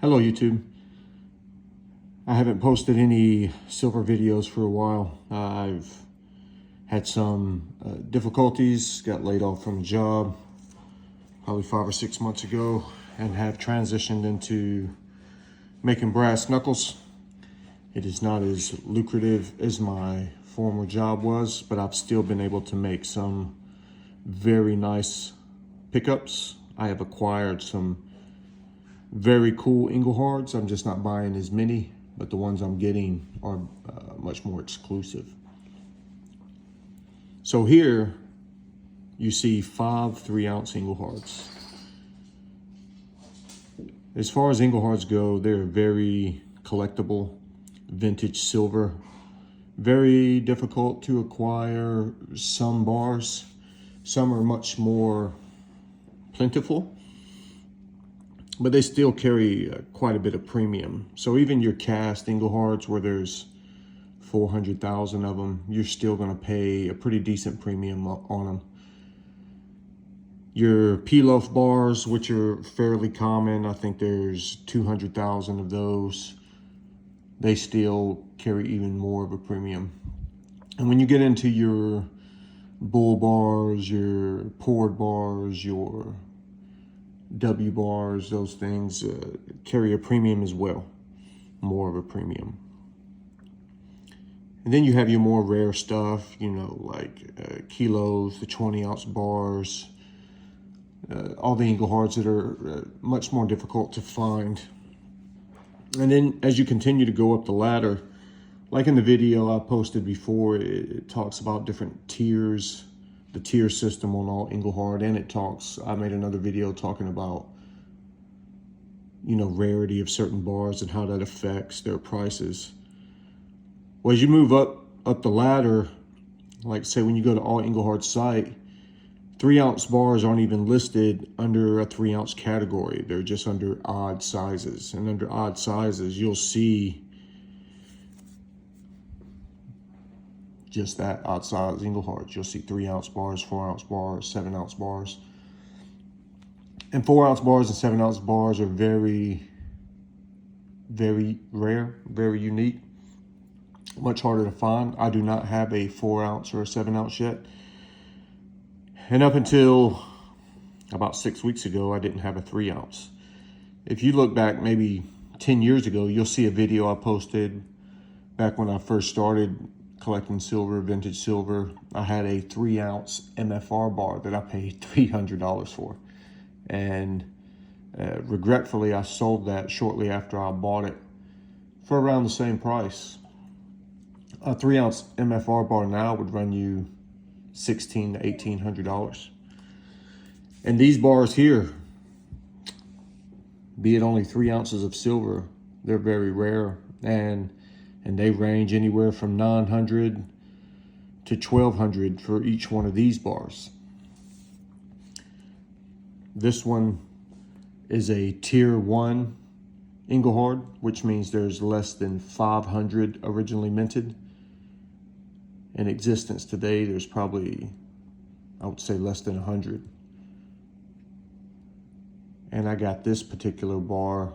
Hello YouTube. I haven't posted any silver videos for a while. I've had some difficulties, got laid off from a job probably 5 or 6 months ago, and have transitioned into making brass knuckles. It is not as lucrative as my former job was, but I've still been able to make some very nice pickups. I have acquired some very cool Engelhards. I'm just not buying as many, but the ones I'm getting are much more exclusive. So here you see 5 3-ounce Engelhards. As far as Engelhards go, they're very collectible, vintage silver, very difficult to acquire. Some bars, some are much more plentiful, but they still carry quite a bit of premium. So even your cast Engelhards, where there's 400,000 of them, you're still going to pay a pretty decent premium on them. Your peel-off bars, which are fairly common, I think there's 200,000 of those, they still carry even more of a premium. And when you get into your bull bars, your poured bars, your W bars, those things carry a premium as well, more of a premium. And then you have your more rare stuff, you know, like kilos, the 20-ounce bars, all the Engelhards that are much more difficult to find. And then as you continue to go up the ladder, like in the video I posted before, it talks about different tiers, the tier system on all Engelhard, and I made another video talking about, you know, rarity of certain bars and how that affects their prices. Well, as you move up the ladder, like say when you go to all Engelhard's site, 3-ounce bars aren't even listed under a 3-ounce category. They're just under odd sizes. And under odd sizes, you'll see just that odd size Engelhards. You'll see 3-ounce bars, 4-ounce bars, 7-ounce bars. And 4-ounce bars and 7-ounce bars are very, very rare, very unique. Much harder to find. I do not have a 4-ounce or a 7-ounce yet. And up until about 6 weeks ago, I didn't have a 3-ounce. If you look back maybe 10 years ago, you'll see a video I posted back when I first started collecting silver, vintage silver. I had a 3-ounce MFR bar that I paid $300 for. And regretfully, I sold that shortly after I bought it for around the same price. A 3-ounce MFR bar now would run you $1,600 to $1,800. And these bars here, be it only 3 ounces of silver, they're very rare, and they range anywhere from $900 to $1,200 for each one of these bars. This one is a tier 1 Engelhard, which means there's less than 500 originally minted in existence today. There's probably, I would say, less than 100. And I got this particular bar,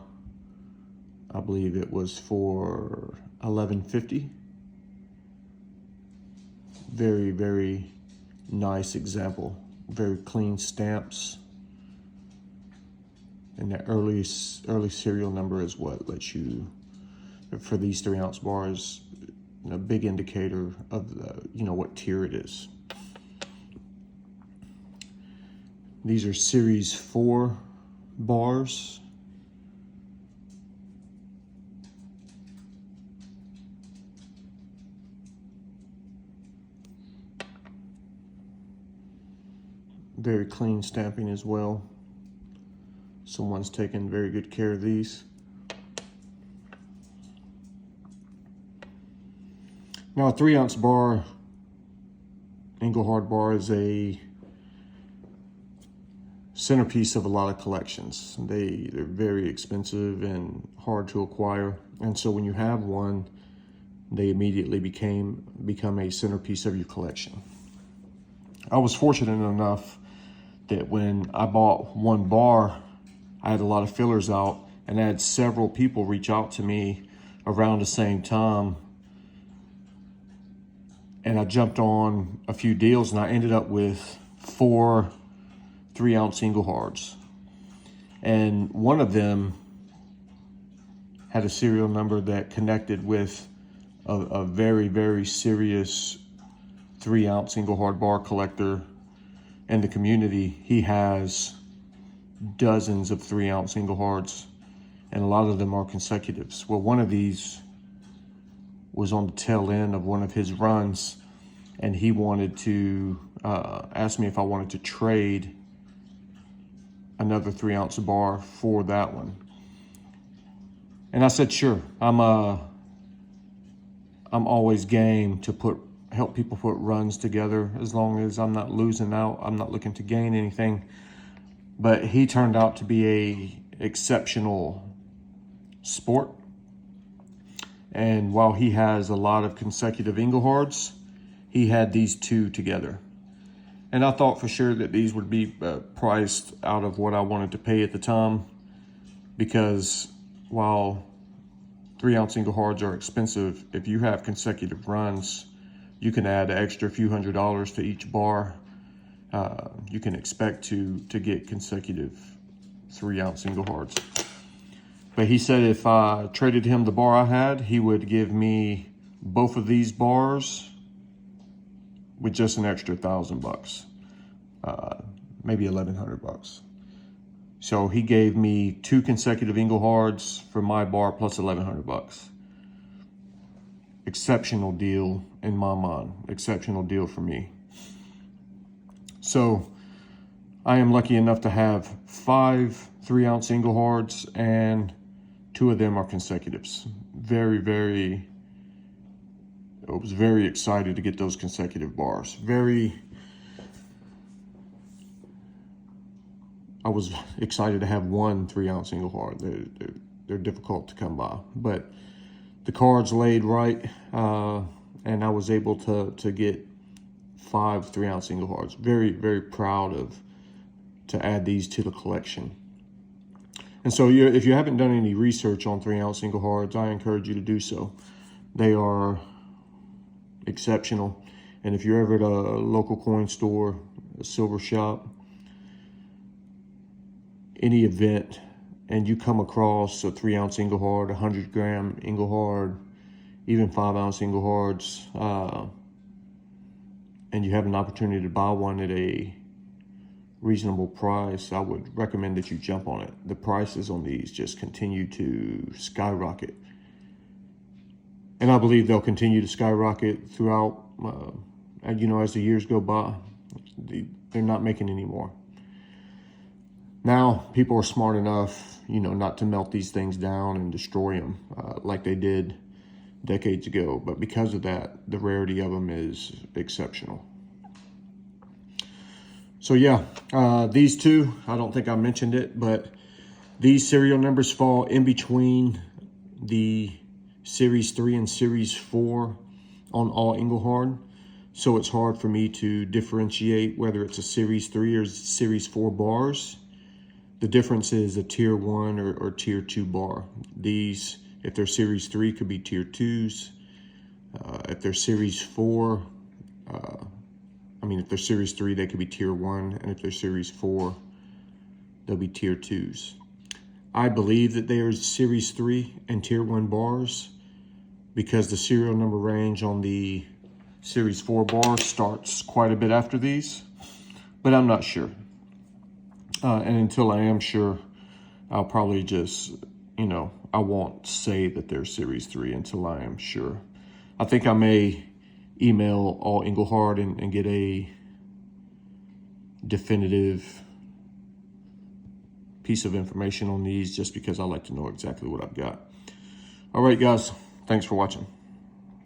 I believe it was for $11.50. Very, very nice example. Very clean stamps. And the early serial number is what lets you, for these 3-ounce bars, a big indicator of the, you know, what tier it is. These are series 4 bars. Very clean stamping as well. Someone's taken very good care of these. Now, a 3-ounce bar, Engelhard bar, is a centerpiece of a lot of collections. They're very expensive and hard to acquire. And so when you have one, they immediately become a centerpiece of your collection. I was fortunate enough that when I bought one bar, I had a lot of fillers out, and I had several people reach out to me around the same time. And I jumped on a few deals, and I ended up with 4 3-ounce Engelhards. And one of them had a serial number that connected with a very, very serious 3-ounce Engelhard bar collector in the community. He has dozens of 3-ounce Engelhards, and a lot of them are consecutives. Well, one of these was on the tail end of one of his runs, and he wanted to ask me if I wanted to trade another 3-ounce bar for that one. And I said, sure. I'm always game to help people put runs together, as long as I'm not losing out. I'm not looking to gain anything. But he turned out to be a exceptional sport. And while he has a lot of consecutive Engelhards, he had these 2 together. And I thought for sure that these would be priced out of what I wanted to pay at the time, because while 3-ounce Engelhards are expensive, if you have consecutive runs, you can add an extra few $100s to each bar. You can expect to get consecutive 3-ounce Engelhards. But he said if I traded him the bar I had, he would give me both of these bars with just an extra $1,000, maybe $1,100. So he gave me 2 consecutive Engelhards for my bar plus $1,100. Exceptional deal in my mind. Exceptional deal for me. So I am lucky enough to have 5 3-ounce Engelhards, and 2 of them are consecutives. I was very excited to get those consecutive bars. I was excited to have 1 3-ounce Engelhard. They're difficult to come by, but the cards laid right, and I was able to get 5 3-ounce Engelhards. Very, very proud to add these to the collection. And so if you haven't done any research on 3-ounce Engelhards, I encourage you to do so. They are exceptional. And if you're ever at a local coin store, a silver shop, any event, and you come across a 3-ounce Engelhard, 100-gram Engelhard, even 5-ounce Engelhards, and you have an opportunity to buy one at a reasonable price, I would recommend that you jump on it. The prices on these just continue to skyrocket. And I believe they'll continue to skyrocket throughout, as the years go by. They're not making any more. Now, people are smart enough, not to melt these things down and destroy them like they did decades ago. But because of that, the rarity of them is exceptional. So yeah, these 2, I don't think I mentioned it, but these serial numbers fall in between the Series 3 and Series 4 on all Engelhard. So it's hard for me to differentiate whether it's a Series 3 or Series 4 bars. The difference is a Tier 1 or Tier 2 bar. These, if they're Series 3, could be Tier 2s. If they're Series 4, if they're Series 3, they could be Tier 1. And if they're Series 4, they'll be Tier 2s. I believe that they are Series 3 and Tier 1 bars because the serial number range on the Series 4 bar starts quite a bit after these, but I'm not sure. And until I am sure, I'll probably just, I won't say that they're Series 3 until I am sure. I think I may email all Engelhard and get a definitive piece of information on these, just because I like to know exactly what I've got. All right, guys, thanks for watching.